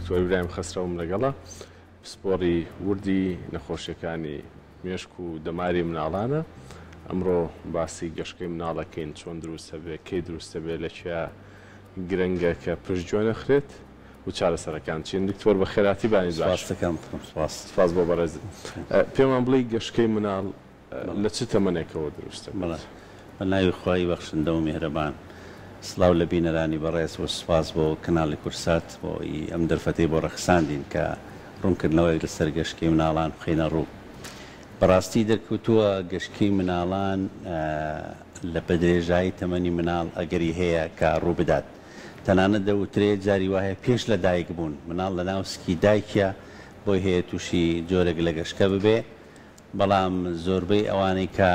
دکتۆر ئیبراهیم خەسرەوم لەگەڵە پسپۆڕی وردی نەخۆشیەکانی مێشک و دەماری مناڵانە. ئەمڕۆ باسی گەشتکەی مناڵەکەین، چۆن دروستە بێ، کەی دروستە بێ، لەکوێ گرنگە کە پشتگوێ نەخرێت و چارەسەرەکان چین. دکتۆر بە خێراتی بانی سپاس بۆ بەڕێز. پێمان بڵێ گەشتکەی مناڵ لە چ تەمەنێکەوە دروستە؟ بە ناوی خوای بەخشندە و میهرەبان. سڵاو لە بینەرانی بەڕێز و سپاس بۆ کەناڵی کورسات بۆی ئەم دەرفەتەی بۆ ڕەخساندین کە ڕوونکردنەوەی لەسەر گەشتکەی مناڵان بخەینە ڕوو. بەڕاستی دەرکەوتووە گەشتکەی مناڵان لە بەدرێژایی تەمەنی مناڵ ئەگەری هەیە کە ڕوو بدات. تەنانەت دەوترێت جاری وایە پێش لە دایک بوون، مناڵ لە ناو سکی دایکە بۆی هەیە تووشی جۆرێک لە گەشتکە ببێ، بەڵام زۆربەی ئەوانەی کە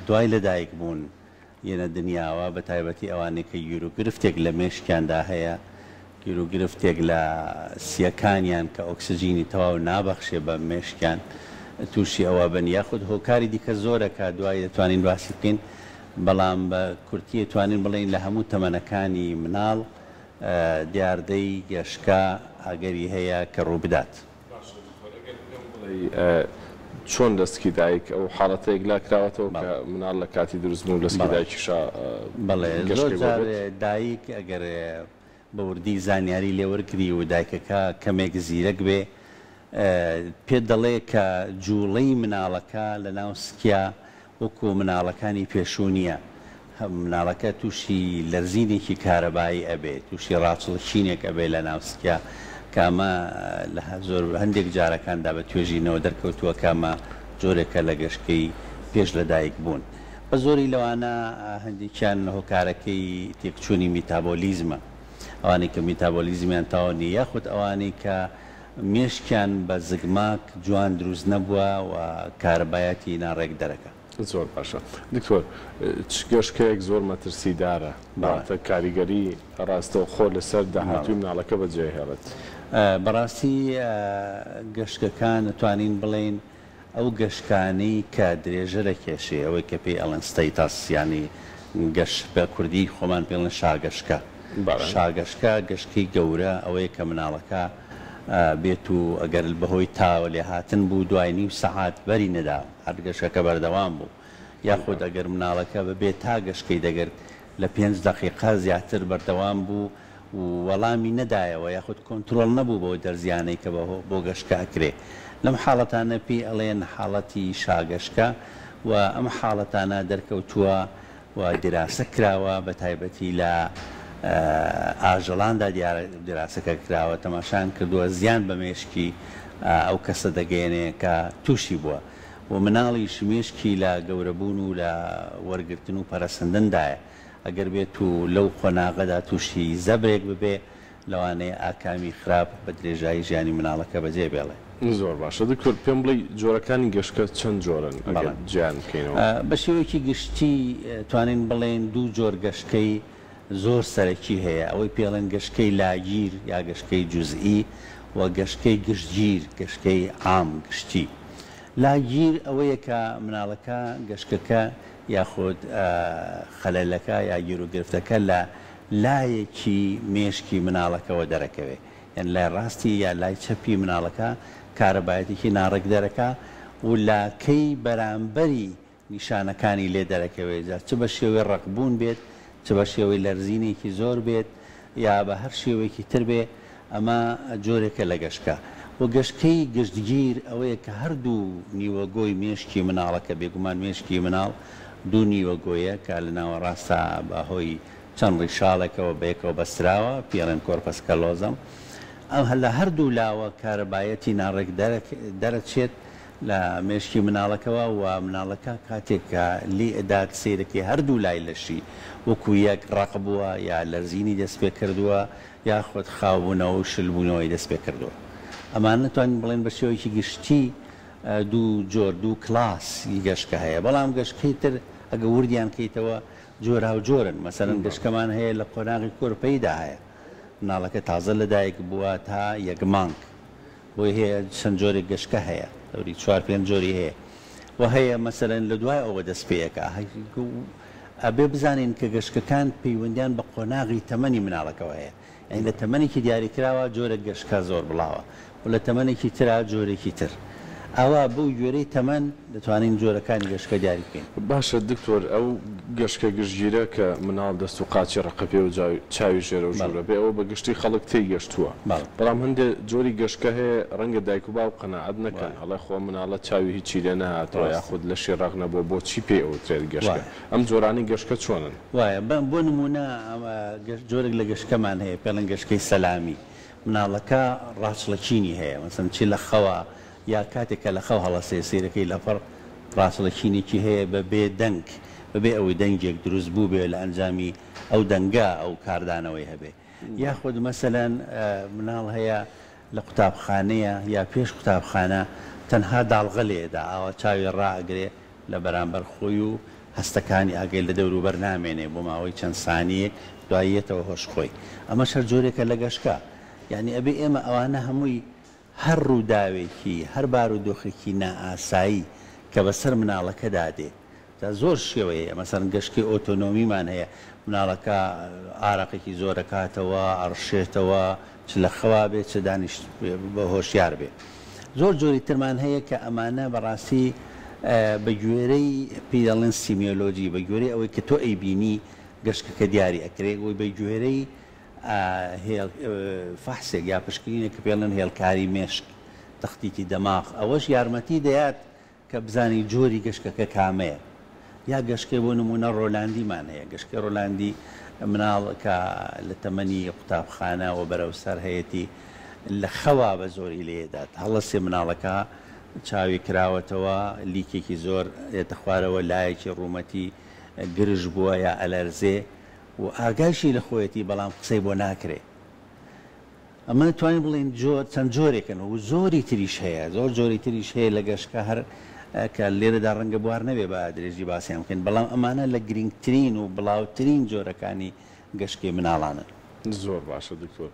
دوای لە دایک بوون یەنە دنیاوە بە تایبەتی ئەوانەی کە گیرروگرفتێک لە مێشکیاندا هەیە، گیرروگرفتێک لە سیەکانیان کە ئۆکسسیژینی تەواو نابەخشێ بە مێشکیان تووشی ئەوە بن، یاخود هۆکاری دیکە زۆرەکە دوای دەتوانین باسی بکەین، بەڵام بە کورتی توانین بڵین لە هەموو تەمەنەکانی مناڵ دیاردەی گەشتکە ئەگەری هەیە کە ڕوو بدات. چۆن دەستکی دایک ئەو حاڵەتەیەک لا کراوەتەوە کە مناڵ لە کاتی دروستبوون دەستکی دایکیشا؟ بەڵێ زۆر جار دایک ئەگەر بە وردی زانیاری لێوەرگری و دایکەکە کەمێک زیرەک بێ، پێ دەڵێ کە جوڵەی مناڵەکە لە ناو سکیا وەکو مناڵەکانی پێشوونیە، مناڵەکە تووشی لەرزینێکی کارەبایی ئەبێ، تووشی ڕاچڵشینێک ئەبێ لە ناو سکیا، کامە لە زۆر هەندێک جارەکاندا بە توێژینەوە دەرکەوتووە کامە جۆرێکە لە گەشتکەی پێش لە دایک بوون. بە زۆری لەوانە هەندێکیان هۆکارەکەی تێکچوونی میتابۆلیزمە، ئەوانەی کە میتابۆلیزمیان تاوا نیە، یاخود ئەوانەی کە مێشکیان بە زگماک جوان دروست نەبووە و کارەبایەتی ناڕێک دەرەکە. زۆر باشە. دکتۆر گەشتکەیەک زۆر مەترسیدارە، باتە کاریگەری ڕاستەوە خۆ لەسەر داهاتووی مناڵەکە بەجێهێڵێت. بەڕاستی گەشتەکان نتوانین بڵێن ئەو گەشتکانەی کە درێژە لە کێشێ، ئەوەی کە پێی ئەڵەن ستەیتاس، ینی گەشت بە کوردی خۆمان پێڵێن شاگەشتکە. شاگەشتکە گەشتکەی گەورە ئەوەیە کە مناڵەکە بێت و ئەگەر بەهۆی تاوە لێ هاتن بوو دوای نیم سەعات بەری نەدا، هەر گەشتەکە بەردەوام بوو، یاخود ئەگەر مناڵەکە بەبێت تا گەشتکەی دەگەر لە 5 دقیقە زیاتر بەردەوام بوو و وەڵامی نەدایەوە، یاخود کۆنتترۆل نەبوو بۆ دەرزیانەی کە بۆ گەشتکە ئەکرێ. لەم حاڵەتانە پێی ئەڵێن حاڵەتی شاگەشتکە و ئەم حاڵەتانە دەرکەوتووە و دراسە کراوە، بە تایبەتی لە ئاژەڵاندا دراسەکە کراوە، تەماشان کردووە زیان بە مێشکی ئەو کەسە دەگەێنێ کە تووشی بووە و مناڵیش مێشکی لە گەورەبوون و لە وەرگرتن و پەرەسەندندایە، ئەگەر بێت و لەو خۆناغەدا تووشی زەبرێک ببێ لەوانەیە ئاکامی خراپ بە درێژایی ژیانی مناڵەکە بەجێ بێڵێ. زۆر باشە. دکتۆر پێم بڵێ جۆرەکانی گەشتکە چەند جۆرن گیان بکەینەوە؟ بە شێوەیەکی گشتی توانین بڵێن دوو جۆر گەشتکەی زۆر سەرەکی هەیە، ئەوەی پێڵێن گەشتکەی لاگیر یا گەشتکەی جوزئی و گەشتکەی گشتگیر، گەشتکەی عام گشتی. لاگیر ئەوەیە کە مناڵەکە گەشتەکە یاخود خەلەلەکە یا گیرروگرفتەکە لە لایەکی مێشکی مناڵەکەەوە دەرەکەوێ، یان لای ڕاستی یا لای چەپی مناڵەکە کارەبایەتێکی ناڕێک دەرەکە و لاکەی بەرامبەری نیشانەکانی لێ دەرەکەوێت، چ بە شێوەی ڕقبوون بێت، چ بە شێوەی لەرزینێکی زۆر بێت، یا بە هەر شێوەیەکی تر بێ، ئەمە جۆرێکە لە گەشتکە. و گەشتکەی گشتگیر ئەوەیە کە هەردوو نیوەگۆی مێشکی مناڵەکە، بێگومان مێشکی مناڵ دوو نیوەگۆیە کە لە ناوەڕاستە بەهۆی چەند ڕیشاڵێکەوە بەیەکەوە بەستراوە، پێڵێن کۆرپەس کەلۆزەم، ئەم لە هەردوو لاوە کارەبایەتی ناڕێک دەرەچێت لە مێشکی مناڵەکەەوە و مناڵەکە کاتێک کە لی ئەدات سیرەکەی هەردوو لای لەشی وەکو یەک ڕق بووە یا لەرزینی دەست پێ کردووە یاخود خاوبوونەوە و شلبوونەوەی دەست پێ کردووە. ئەمان نتوانین بڵێن بە شێوەیەکی گشتی دوو جۆر دوو کلاسی گەشتکە هەیە، بەڵام گەشتکەی تر ئەگە وردیان کەیتەوە جۆرا و جۆرن. مەسەرەن گەشتکەمان هەیە لە قۆناغی کۆرپەیدا هەیە، مناڵەکە تازە لەدایک بووە تا یەک مانگ، بۆی هەیە چەند جۆرێک گەشتکە هەیە، دەوری 4-5 جۆری هەیە و هەیە مەسەرەن لە دوای ئەوە دەست پێیەکە. ئەبێ بزانین کە گەشتەکان پەیوەندیان بە قۆناغی تەمەنی مناڵەکەەوە هەیە، ئەین لە تەمەنێکی دیاریکراوە جۆرە گەشتکە زۆر بڵاوە و لە تەمەنێکی ترا جۆرێکی تر ئەوە بەو گوێرەی تەمەن دەتوانین جۆرەکانی گەشتکە دیاری بکەین. باشە دکتۆر ئەو گەشتکە گشتگیرە کە مناڵ دەست و قاچی ڕقەپێ و چاوی ژێرە و ژوورە بێ ئەوە بە گشتی خەڵک تێی گەشتووە بەڵام هەندێک جۆری گەشتکە هەیە ڕەنگە دایک و باو قەنەعەت نەکەن هەڵێ خۆ مناڵە چاوی هیچی لێ نەهاتەوە یاخود لە شێڕاق نەبووە بۆچی پێ ئەوترێت گەشتکە ئەم جۆرانی گەشتکە چۆنن؟ وایە بۆ نمونە جۆرێک لە گەشتکەمان هەیە پێڵەن گەشتکەی سەلامی مناڵەکە ڕاچڵەچینی هەیە مەسەڵەن چی لە خەوە یا کاتێکە لە خەو هەڵەسێ سیرەکەی لەپڕ ڕاستڵەچینێکی هەیە بەبێ دەنگ بەبێ ئەوەی دەنگێک دروست بوو بێ لە ئەنجامی ئەو دەنگا ئەو کاردانەوەی هەبێ یاخود مەسەلەن مناڵ هەیە لە قوتابخانەیە یا پێش قوتابخانە تەنها داڵغە لێدا ئاوا چاوی ڕائگرێ لە بەرامبەر خۆی و هەستەکانی ئاگەی لە دەوروبەر نامێنێ بۆ ماوەی چەند سانیەک دواییەتەوە هۆشخۆی ئەمە شەر جۆرێکە لە گەشتکە یعنی ئەبێ ئێمە ئەوانە هەمووی هەر ڕووداوێکی هەر بارودۆخێکی نائاسایی کە بەسەر مناڵەکە دادێ تا زۆر شێوەیە مەسەڵەن گەشتکەی ئۆتۆنۆمیمان هەیە مناڵەکە ئارەقێکی زۆرەکاتەوە ئەڕشێتەوە چ لە خەوا بێت چ دانیش بە هۆشیار بێ زۆر جۆری ترمان هەیە کە ئەمانە بەڕاستی بە گوێرەی پێی دەڵێن سیمیۆلۆجی بە گوێرەی ئەوەی کە تۆ ئەیبینی گەشتکەکە دیاری ئەکرێت و بە گوێرەی فەحسێک یا پشکنینە کە پێڵێن هێڵکاری مێشک تەختیتی دەماغ ئەوەش یارمەتی دەیات کە بزانی جۆری گەشتکەکە کامەیە یا گەشتکە بۆ نمونە ڕۆلاندیمان هەیە گەشتکە ڕۆلاندی مناڵ کە لە تەمەنی قوتابخانە و بەرەو سەر هەیەی لە خەوا بە زۆری لێدات هەڵەسێ مناڵەکە چاوی کراوەتەوە لیکێکی زۆر دێتە خوارەوە لایەکی ڕوومەتی گرژ بووە یا ئەلەرزێ و ئاگایشی لە خۆیەتی بەڵام قسەی بۆ ناکرێ ئەمە توانین بڵین چەند جۆرێکن و زۆری تریش هەیە زۆر جۆری تریش هەیە لە گەشتکە هەر کە لێرەدا ڕەنگە بوار نەبێ بە درێژی باسییان بکەین بەڵام ئەمانە لە گرنگترین و بڵاوترین جۆرەکانی گەشتکەی مناڵانن. زۆر باشە دکتۆر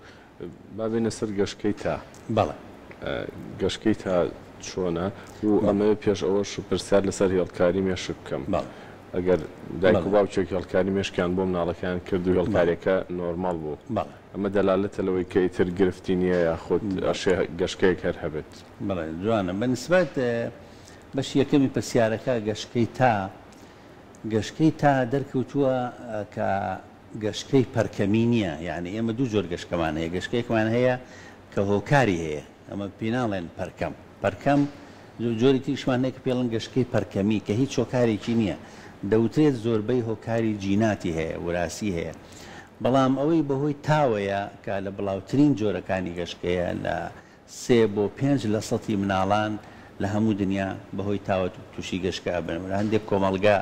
بابێنە سەر گەشتکەی تا بەڵێ گەشتکەی تا چۆنە و ئەمە پێش ئەوەش پرسیار لەسەر هێڵکاری مێشک بکەم ئەگەر دایک و باوکێک هێڵکاری مێشکیان بۆ مناڵەکان کرد و هێڵکاریەکە نۆرمال بوو ئەمە دەلالەتە لەوەی کە ئیتر گرفتی نییە یاخود گەشتکەیەک هەر هەبێت. بەڵێ جوانە بەنسبەت بەش یەکەمی پرسیارەکە گەشتکەی تا دەرکەوتووە کە گەشتکەی پەرکەمی نییە یعنی ئێمە دوو جۆر گەشتکەمان هەیە گەشتکەیەکمان هەیە کە هۆکاری هەیە ئەمە پێناڵێن پەرکەم جۆری تریشمان هەیە کە پێڵەن گەشتکەی پەرکەمی کە هیچ هۆکارێکی نییە دەوترێت زۆربەی هۆکاری جیناتی هەیە وراسی هەیە بەڵام ئەوەی بەهۆی تاوەیە کە لە بڵاوترین جۆرەکانی گەشتکەیە لە 3 بۆ 5 لە سەتی مناڵان لە هەموو دنیا بەهۆی تاوە تووشی گەشتکە بن هەندێک کۆمەڵگا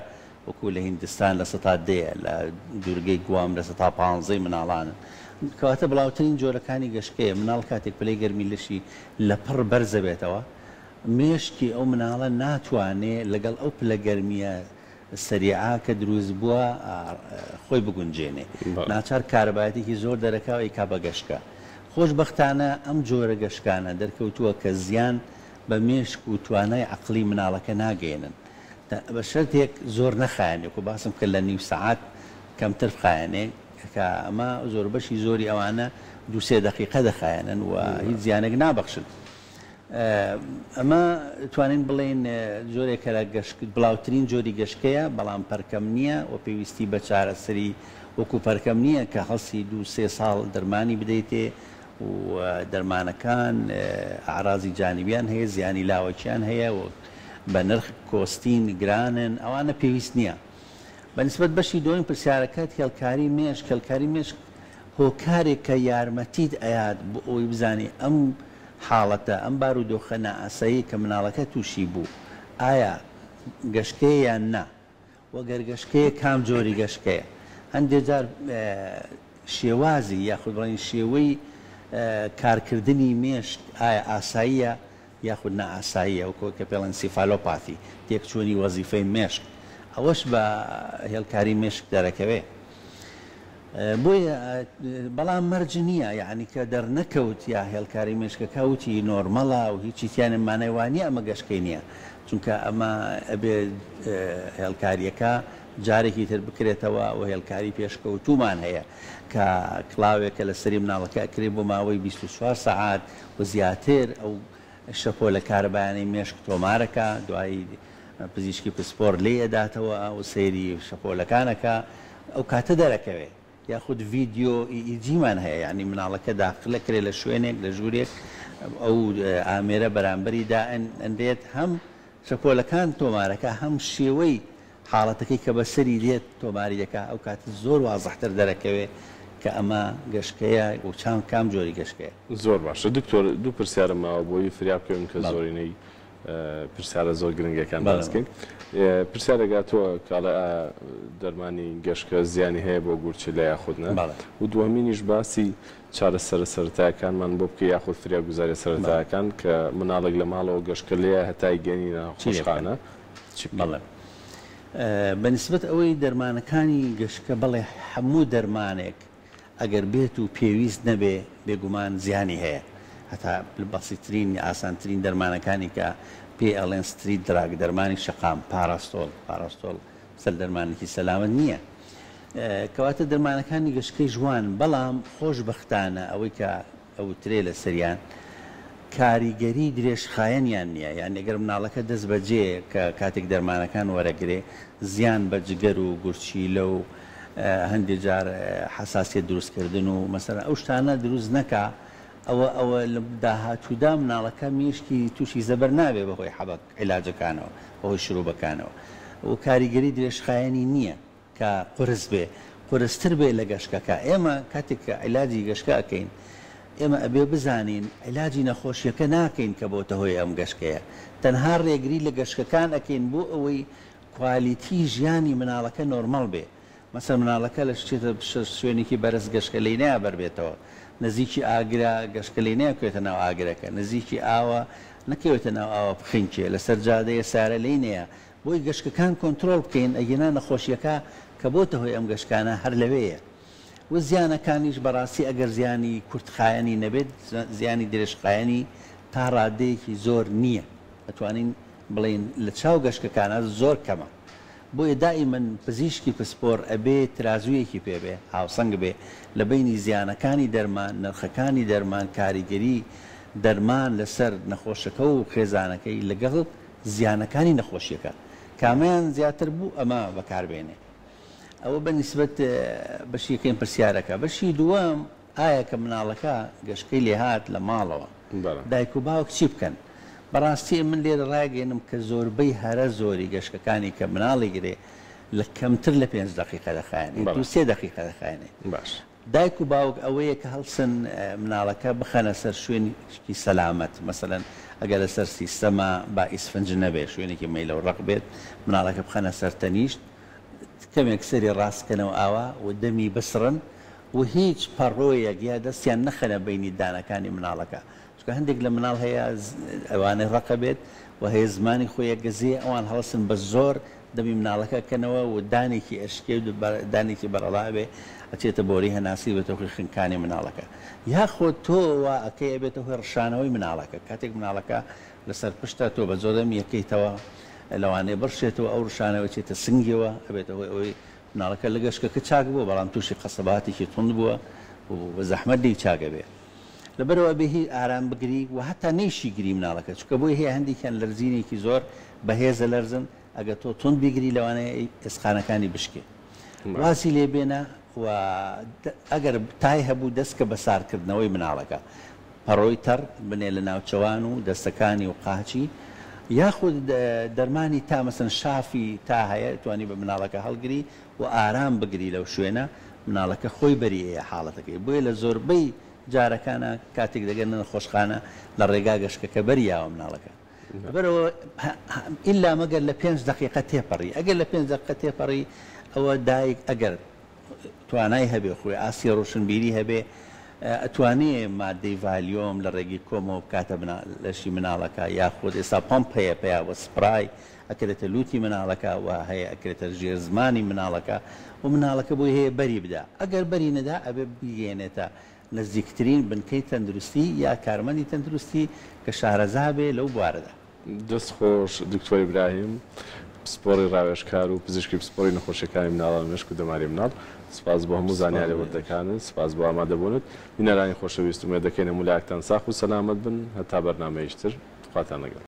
وەکو لە هیندستان لە 10 لە دوورگەی گوام لە 15 مناڵانن کەواتە بڵاوترین جۆرەکانی گەشتکەیە مناڵ کاتێک پلەی گەرمی لەشی لە پڕ بەرزە بێتەوە مێشکی ئەو مناڵە ناتوانێت لەگەڵ ئەو پلە گەرمیە سەریعا کە دروست بووە خۆی بگونجێنێ ناچار کارەبایەتێکی زۆر دەرەکەوە کا بە گەشتکە خۆشبەختانە ئەم جۆرە گەشتکانە دەرکەوتووە کە زیان بە مێشک و توانای عەقلی مناڵەکە ناگەێنن بە شەرتێک زۆر نەخایەنێ و باسم کە لە نیو سەعات کەمتر بخایەنێ کە ئەمە زۆر بەشی زۆری ئەوانە 2-3 دقیقە دەخایەنن و هیچ زیانێک نابەخشن ئەمە توانین بڵێن جۆرێکە لە بڵاوترین جۆری گەشتکەیە بەڵام پەرکەم نییە و پێویستی بە چارەسەری وەکو پەرکەم نییە کە هەڵسی 2-3 ساڵ دەرمانی بدەیتێ و دەرمانەکان ئاعرازی جانیبیان هەیە زیانی لاوەکیان هەیە و بە نرخ کۆستین گرانن ئەوانە پێویست نییە بەنسبەت بەشی دوم پرسیارەکەت هێڵکاری مێشک هۆکارێک کە یارمەتیت ئەیات بۆ ئەوی بزانی ئەم حاڵەتە ئەم بارودۆخە نائاسایی کە مناڵەکە تووشی بوو ئایا گەشتکەیە یان نا وەگەر گەشتکەیە کام جۆری گەشتکەیە هەندێک جار شێوازی یاخود بڵێن شێوەی کارکردنی مێشک ئایا ئاساییە یاخود نائاساییە وەکو کە پێڵێن سیفالۆپاتی تێکچوونی وەزیفەی مێشک ئەوەش بە هێڵکاری مێشک دەرەکەوێ بۆیە بەڵام مەرج نییە یعنی کە دەرنەکەوت یا هێڵکاری مێشکەکە وتی نۆرمەڵە و هیچی تیانمانەوانی ئەمە گەشتکەی نییە چونکە ئەمە ئەبێ هێڵکاریەکە جارێکی تر بکرێتەوە و هێلکاری پێشکەوتومان هەیە کە کڵاوێکە لە سەری مناڵەکە ئەکرێ بۆ ماوەی 24 سەعات و زیاتر ئەو شەپۆلە کارەبایانەی مێشک تۆمارەکە دوایی پزیشکی پسپۆر لێ ئەداتەوە و سەیری شەپۆلەکانەکە ئەو کاتە دەرەکەوێ یاخود ڤیددیۆ ئیجیمان هەیە ینی مناڵەکە داخلە کرێ لە شوێنێک لە ژوورێک ئەو ئامێرە بەرامبەریدا ئەندێت هەم شەپۆلەکان تۆمارەکە هەم شێوەی حاڵەتەکەی کە بەسەری دێت تۆماری دەکات ئەو کاتە زۆر وازەحتر دەرەکەوێ کە ئەمە گەشتکەیە و چاند کام جۆری گەشتکەیە. زۆر باشە دکتۆر دوو پرسیارە ماوە بۆی فریابکەون کە زۆرینەی پرسیارە زۆر گرنگەکان باسکەین. پرسیارەگاتەوە کاڵە دەرمانی گەشتکە زیانی هەیە بۆ گورچی لە یاخودنە و دووەمینیش باسی چارەسەرە سەرەتایەکانمان بۆ بکە یاخود فریاگوزاریە سەرەتایەکان کە مناڵێک لە ماڵەوە گەشتکە لێە هەتای گەنینە خۆشخانە بەڵێ بەنسبەت ئەوەی دەرمانەکانی گەشتکە بەڵێ هەموو دەرمانێک ئەگەر بێت و پێویست نەبێ بێگومان زیانی هەیە هەتا بەسیترین ئاسانترین دەرمانەکانی کە پێ ئەڵێن ستریت دراگ دەرمانی شەقام پاراستۆل سەر دەرمانێکی سەلامت نییە کەواتە دەرمانەکانی گەشتکەی جوان بەڵام خۆشبەختانە ئەوەی کە ئەوترێ لە سەریان کاریگەری درێژخایەنیان نییە یان ئەگەر مناڵەکە دەست بەجێ کە کاتێک دەرمانەکان وەرەگرێ زیان بە جگەر و گورچیلە و هەندێک جار حساسیت دروستکردن و مەسەلا ئەو شتانە دروست نەکا ئەوە لە داهاتوودا مناڵەکە میشکی تووشی زەبەر نابێ بەهۆی حەبک عیلاجەکانەوە بەهۆی شروبەکانەوە و کاریگەری درێژخایەنی نییە کە قرس بێ قرستر بێ لە گەشتەکە ئێمە کاتێک کە عیلاجی گەشتکە ئەەکەین ئێمە ئەبێ بزانین عیلاجی نەخۆشیەکە ناکەین کە بۆتە هۆی ئەم گەشتکەیە تەنها ڕێگری لە گەشتەکان ئەەکەین بۆ ئەوەی کوالیتی ژیانی مناڵەکە نۆرمەڵ بێ مەسەر مناڵەکە لە شوێنێکی بەرز گەشتکە لی نیا بەربێتەوە نزیکی ئاگرا گەشتکە لی نەکوێتە ناو ئاگرەکە نزیکی ئاوە نەکەوێتە ناو ئاوە بخینکێ لەسەر جادەیە سارە لی نەیە بۆی گەشتەکان کۆنتترۆل بکەین ئەگەنا نەخۆشیەکە کە بۆتە هۆی ئەم گەشتکانە هەر لەوەیە و زیانەکانیش بەڕاستی ئەگەر زیانی کورتخایەنی نەبێت زیانی درێژخایەنی تا ڕادەیەکی زۆر نییە ئەتوانین بڵین لە چاو گەشتەکانە زۆر کەمە بۆیە دائیمەن پزیشکی پسپۆر ئەبێ ترازوویەکی پێبێ هاوسەنگ بێ لە بینی زیانەکانی دەرمان نرخەکانی دەرمان کاریگەری دەرمان لەسەر نەخۆشەکە و خێزانەکەی لەگەڵ زیانەکانی نەخۆشیەکە کامیان زیاتر بوو ئەمە بەکاربێنێ ئەوە بەنسبەت بەشیەکەین پرسیارەکە بەشی دووەم ئایا کە مناڵەکە گەشتکەی لێهات لە ماڵەوە دایک و باوک چی بکەن بەڕاستی من لێرە ڕاگەێنم کە زۆربەی هەرە زۆری گەشتەکانی کە مناڵی گرێ لە کەمتر لە 5 دقیقە دەخایێنێ 3 دقیقە دەخایێنێ دایک و باوک ئەوەیە کە هەڵسن مناڵەکە بخەنە سەر شوێنی سەلامەت مەسەلەن ئەگەر لەسەر سیستەما با ئیسفنج نەبێ شوێنێکی مەیلە و ڕق بێت مناڵەکە بخەنە سەر تەنیشت کەمێک سەری ڕاستکەنەوە ئاوا و دەمی بسرن و هیچ پەڕۆیەک یا دەستیان نەخەنە بینی دانەکانی مناڵەکە چکە هەندێک لە مناڵ هەیە ئەوانەی ڕقە بێت و هەیە زمانی خۆیە گەزیە ئەوان هەڵسن بە زۆر دەمی مناڵەکە کەنەوە و دانێکی ئەشکێ و دانێکی بەرەڵا بێ ئەچێتە بۆری هەناسی بێتە خۆی خنکانی مناڵەکە یاخۆ تۆوە ئەەکەی بێتە هۆی ڕشانەوەی مناڵەکە کاتێک مناڵەکە لەسەر پشتە تۆ بە زۆر دەم یەکەیتەوە لەوانەیە بڕشێتەوە ئەو ڕشانەوە چێتە سنگیەوە ئەبێتە هۆی ئەوەی مناڵەکە لە گەشتەکە چاک بووە بەڵام تووشی قەسەباتێکی تند بووە و بە زەحمەت دی چاکە بێ لەبەرەوە بێهی ئارام بگری و هەتا نەیشی گری مناڵەکە چکە بۆی هەیە هەندێکیان لەرزینێکی زۆر بەهێزە لەرزن ئەگە تۆ تند بیگری لەوانەیە ئێسخانەکانی بشکێ واسی لێبێنە و ئەگەر تای هەبوو دەستکە بەسارکردنەوەی مناڵەکە پەڕۆی تەڕ بنێ لە ناوچەوان و دەستەکانی و قاچی یاخود دەرمانی تا مەسن شافی تا هەیە توانی بە مناڵەکە هەڵگری و ئارام بگری لەو شوێنە مناڵەکە خۆی بەریەیە حاڵەتەکەی بۆیە لە زۆربەی جارەکانە کاتێک دەگەنە خۆشخانە لە ڕێگا گەشتەکە بەریاوە مناڵەکە بەرەوە ئیلا مەگەر لە 5 دقیقە تێپەڕی ئەگەر لە 5 دقیقە تێپەڕی ئەوە دایک ئەگەر توانای هەبێ خۆی ئاسی ڕۆشنبیری هەبێ ئەتوانێ مادەی ڤالیۆم لە ڕێگی کۆمەوە بکاتە لەشی مناڵەکە یاخود ئێستا پۆمپ هەیە پێیاوە سپرای ئەکرێتە لوتی مناڵەکە و هەیە ئەکرێتە ژێر زمانی مناڵەکە و مناڵەکە بۆی هەیە بەری بدا ئەگەر بەری نەدا ئەبێ بگەێنێتە نزیکترین بنکەی تەندروستی یا کارمەندی تەندروستی کە شارەزا بێ لەو بوارەدا. دەست خۆش دکتۆر ئیبراهیم پسپۆڕی ڕاوێژکار و پزیشکی پسپۆری نەخۆشیەکانی مناڵان مێشک و دەماری مناڵ سپاس بۆ هەموو زانیاری وەردەکانت سپاس بۆ ئامادەبوونت بینەرانی خۆشەویست و مێردەکەین هەموو لایەکتان ساخ و سەلامەت بن هەتا بەرنامەیەشتر خواتان لەگەڵ